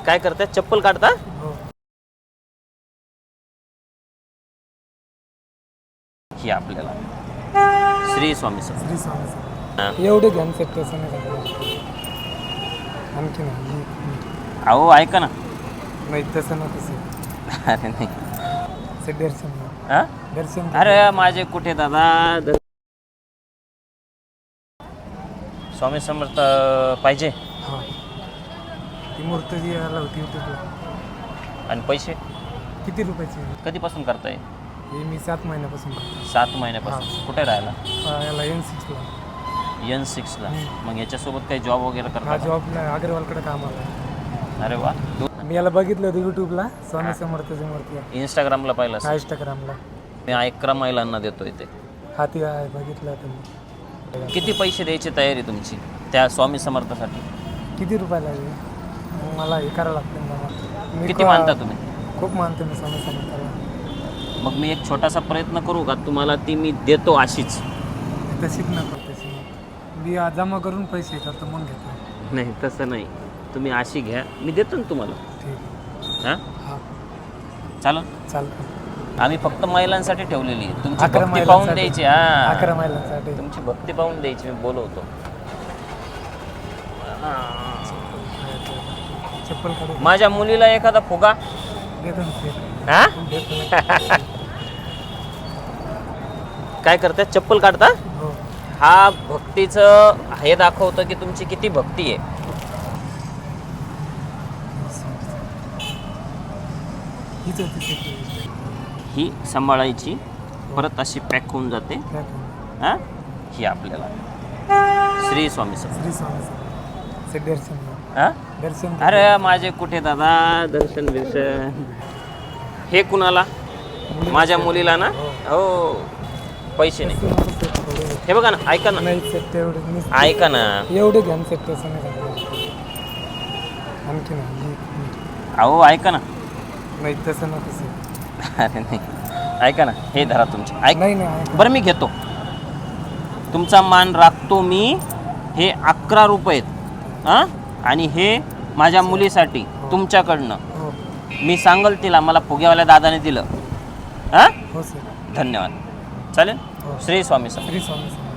काय करताय? चप्पल काढता? हो. ही आपल्याला श्री स्वामी समर्थ. श्री स्वामी समर्थ. हां. एवढे घ्यान सेट तसं नाही करायचं. आणखी नाही. अहो ऐका ना. नाही तसं ना तसं अरे नाही. से दर्शन हां? दर्शन अरे माझे कुठे दादा स्वामी समर्थ पाहिजे. हां. ती मूर्ती जी आला होती यूट्यूबला. आणि पैसे किती रुपयाची? कधीपासून करताय? हे मी 7 महिन्यापासून करतो. 7 महिन्यापासून. कुठे राहायला? याला N6ला. N6ला. मग याच्यासोबत काही जॉब वगैरे हा करता? जॉबला अग्रवालकडे कामाला आहे. अरे वा. मी याला बघितलं होतं यूट्यूबला स्वामी समर्थाची मूर्ती. इंस्टाग्रामला पाहिलं असेल. इंस्टाग्रामला. मी 11 महिलांना देतोय ते. हा ती आहे बघितलं होतं मी. किती पैसे द्यायची तयारी तुमची त्या स्वामी समर्थासाठी? किती रुपये लागेल? मला हे करावं लागतं मला. किती मानता तुम्ही? खूप मानतो मी स्वामी समर्थाला. मग मी एक छोटासा प्रयत्न करू का? तुम्हाला ती मी देतो अशीच. तशीच नको तशी नको. मी जमा करून पैसे करतो मग घेतो. नाही तसं नाही. तुम्ही अशी घ्या, मी देतो ना तुम्हाला. ठीक. हां हां चालेल. चालतं. आम्ही फक्त महिलांसाठी ठेवलेली आहे. तुमची 11 भक्ती पाहून महिलांसाठी. द्यायची. हां 11 महिलांसाठी. तुमची भक्ती पाहून द्यायची. मी बोलवतो. चप्पल काढू माझ्या मुलीला एखादा फुगा. देतो ना ते. हा देतो. काय करताय? चप्पल काढता? हो. हा भक्तीचं हे दाखवतं की तुमची किती भक्ती आहे. हीच होती सेट. ही सांभाळायची, परत अशी पॅक होऊन जाते. हां ही आपल्याला श्री स्वामी समर्थ. श्री स्वामी समर्थ. से दर्शन हां. दर्शन. अरे माझे कुठे दादा दर्शन बिर्शन. हे कुणाला? माझ्या मुलीला ना. हो पैसे नाही. हे बघा ना. ऐका ना. नाही सेट एवढे ऐका ना. एवढे घ्यान सेट तसं नाही करायचं. आणखी नाही. अहो ऐका ना. नाही तसं ना तसं. अरे नाही. ऐका ना. हे धरा तुमचे. ऐक. नाही नाही. बरं मी घेतो. तुमचा मान राखतो मी. हे 11 रुपये आहेत. हां आणि हे माझ्या मुलीसाठी तुमच्याकडनं. हो. मी सांगल तिला मला फुग्यावाल्या दादाने दिलं. हां हो सर. धन्यवाद. चालेल. हो. श्री स्वामी समर्थ. श्री स्वामी समर्थ.